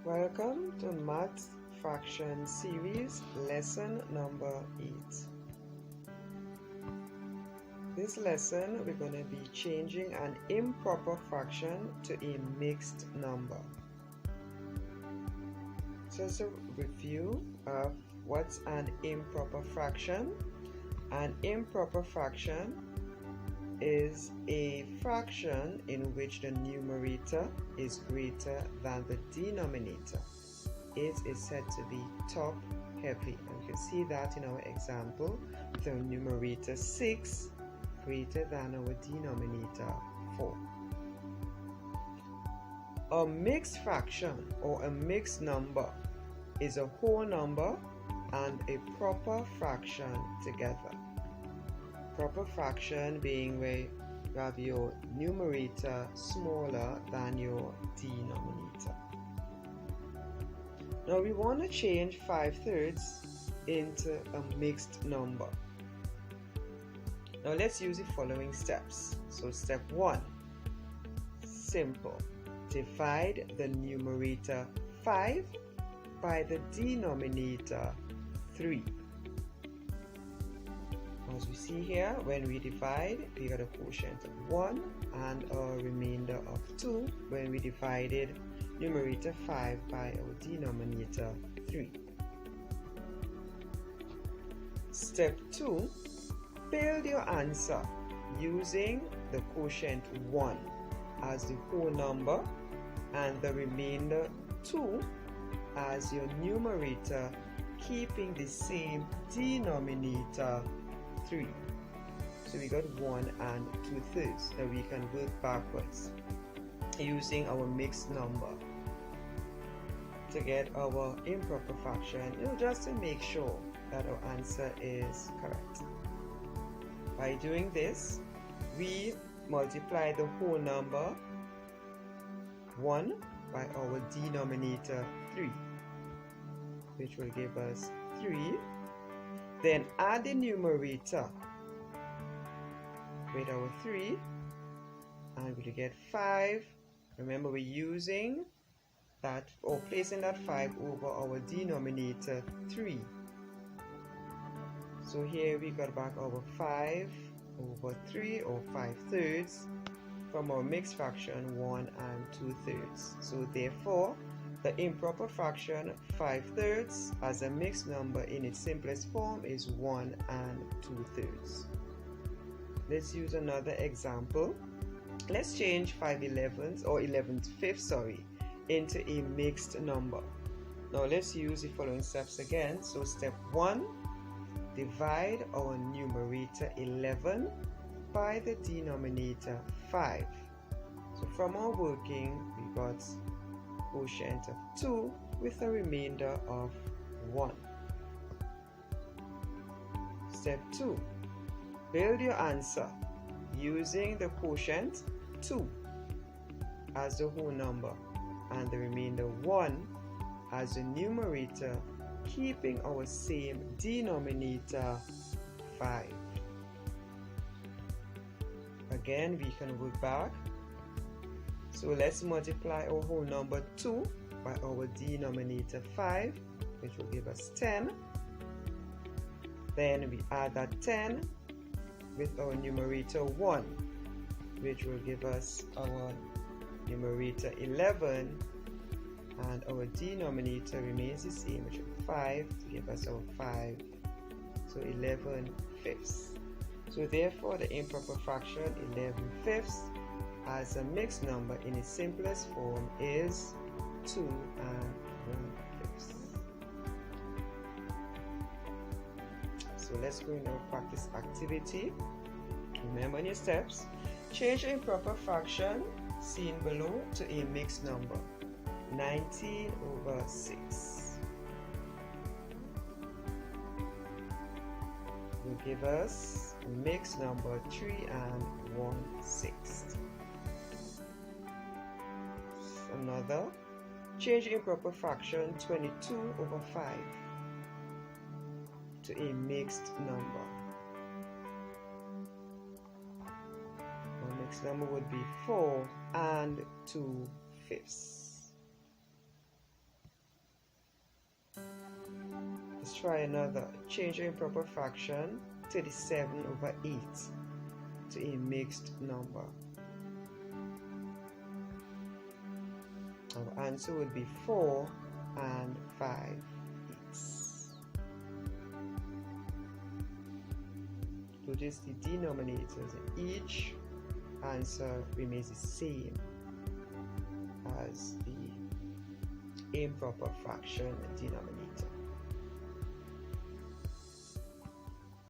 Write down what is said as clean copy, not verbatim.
Welcome to Math Fraction Series, lesson number 8. This lesson, we're going to be changing an improper fraction to a mixed number. So as a review of what's an improper fraction. An improper fraction is a fraction in which the numerator is greater than the denominator. It is said to be top heavy, and you can see that in our example, the numerator 6 greater than our denominator 4. A mixed fraction or a mixed number is a whole number and a proper fraction together. Proper fraction being where you have your numerator smaller than your denominator. Now we want to change 5/3 into a mixed number. Now let's use the following steps. So step 1, simple. Divide the numerator 5 by the denominator 3. As we see here, when we divide, we got a quotient of 1 and a remainder of 2 when we divided numerator 5 by our denominator 3. Step 2, build your answer using the quotient 1 as the whole number and the remainder 2 as your numerator, keeping the same denominator 3. So we got 1 and 2/3. Now we can work backwards using our mixed number to get our improper fraction, just to make sure that our answer is correct. By doing this, we multiply the whole number 1 by our denominator 3, which will give us 3. Then add the numerator with our 3 and we'll get 5. Remember, we're using that or placing that 5 over our denominator 3. So here we got back our 5 over 3 or 5/3 from our mixed fraction 1 and 2/3. So therefore, the improper fraction 5/3 as a mixed number in its simplest form is 1 and 2/3. Let's use another example. Let's change 5/11 or 11/5 into a mixed number. Now let's use the following steps again. So step 1, divide our numerator 11 by the denominator 5. So from our working, we got quotient of 2 with a remainder of 1. Step 2, build your answer using the quotient 2 as the whole number and the remainder 1 as the numerator, keeping our same denominator 5. Again, we can work back. So let's multiply our whole number 2 by our denominator 5, which will give us 10. Then we add that 10 with our numerator 1, which will give us our numerator 11, and our denominator remains the same, which is 5, to give us our 5, so 11/5. So therefore, the improper fraction 11/5 as a mixed number in its simplest form is 2 and 1/5. So let's go into our practice activity. Remember your steps. Change the improper fraction seen below to a mixed number, 19/6. Will give us a mixed number 3 and 1/6. Another, change improper fraction 22/5 to a mixed number. Our mixed number would be 4 and 2/5. try another. Change your improper fraction 37/8 to a mixed number. Our answer would be 4 and 5/8. Notice the denominators in each answer remains the same as the improper fraction denominator.